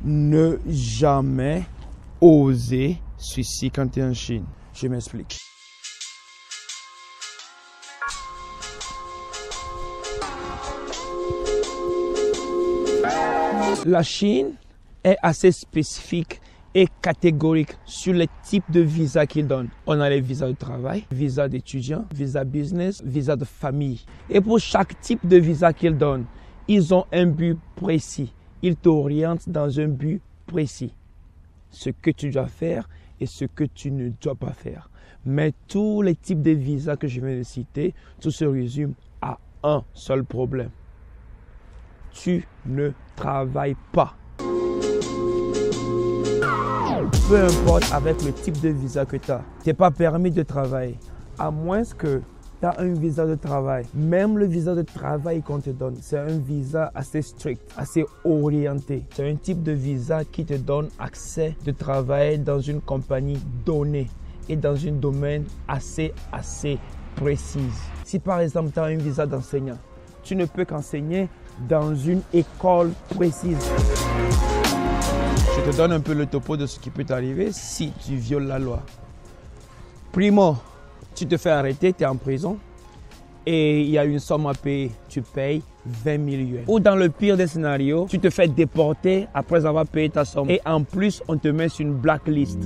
Ne jamais oser ceci quand tu es en Chine. Je m'explique. La Chine est assez spécifique et catégorique sur les types de visas qu'ils donnent. On a les visas de travail, visas d'étudiants, visa business, visa de famille. Et pour chaque type de visa qu'ils donnent, ils ont un but précis. Ils t'orientent dans un but précis. Ce que tu dois faire et ce que tu ne dois pas faire. Mais tous les types de visas que je viens de citer, tout se résume à un seul problème. Tu ne travailles pas. Peu importe avec le type de visa que tu as, tu n'es pas permis de travailler. À moins que tu as un visa de travail. Même le visa de travail qu'on te donne, c'est un visa assez strict, assez orienté. C'est un type de visa qui te donne accès de travailler dans une compagnie donnée et dans un domaine assez précis. Si par exemple tu as un visa d'enseignant, tu ne peux qu'enseigner dans une école précise. Je te donne un peu le topo de ce qui peut t'arriver si tu violes la loi. Primo, tu te fais arrêter, tu es en prison et il y a une somme à payer, tu payes 20 000 yuans. Ou dans le pire des scénarios, tu te fais déporter après avoir payé ta somme et en plus on te met sur une blacklist.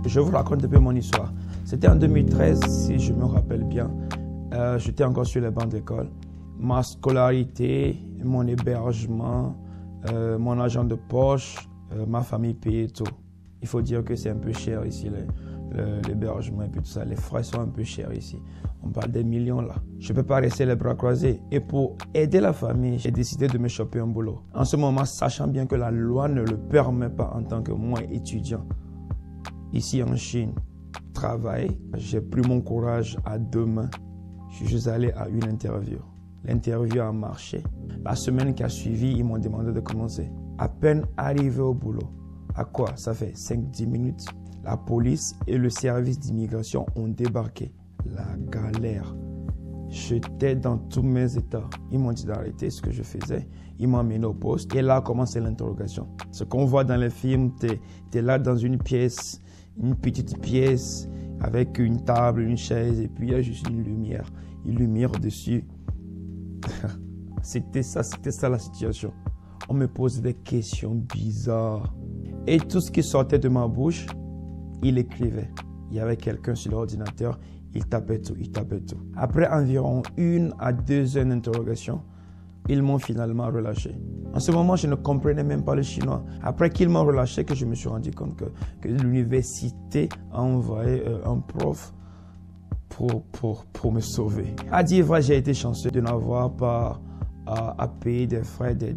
Je vous raconte un peu mon histoire. C'était en 2013 si je me rappelle bien. J'étais encore sur les bancs d'école. Ma scolarité, mon hébergement, mon argent de poche, ma famille payait tout. Il faut dire que c'est un peu cher ici, l'hébergement et puis tout ça. Les frais sont un peu chers ici. On parle des millions là. Je ne peux pas rester les bras croisés. Et pour aider la famille, j'ai décidé de me choper un boulot. En ce moment, sachant bien que la loi ne le permet pas en tant que moi étudiant, ici en Chine, travailler, j'ai pris mon courage à deux mains. Je suis allé à une interview. L'interview a marché. La semaine qui a suivi, ils m'ont demandé de commencer. À peine arrivé au boulot. À quoi? Ça fait 5-10 minutes. La police et le service d'immigration ont débarqué. La galère. J'étais dans tous mes états. Ils m'ont dit d'arrêter ce que je faisais. Ils m'ont amené au poste. Et là a commencé l'interrogation. Ce qu'on voit dans les films, tu es là dans une pièce, une petite pièce, avec une table, une chaise, et puis il y a juste une lumière dessus. C'était ça la situation. On me posait des questions bizarres. Et tout ce qui sortait de ma bouche, il écrivait. Il y avait quelqu'un sur l'ordinateur, il tapait tout. Après environ 1 à 2 heures d'interrogation, ils m'ont finalement relâché. En ce moment, je ne comprenais même pas le chinois. Après qu'ils m'ont relâché, que je me suis rendu compte que l'université a envoyé un prof pour me sauver. À dire vrai, j'ai été chanceux de n'avoir pas à payer des frais de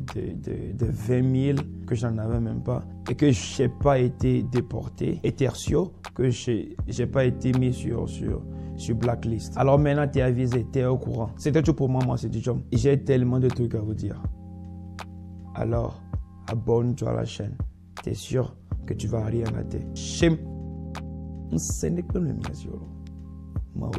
20 000 que je n'en avais même pas et que je n'ai pas été déporté. Et tertio, que je n'ai pas été mis sur blacklist. Alors maintenant, tu es avisé, tu es au courant. C'était tout pour moi, c'est du job. J'ai tellement de trucs à vous dire. Alors, abonne-toi à la chaîne. Tu es sûr que tu vas rien rater. Shem. Ce n'est pas le mien, ma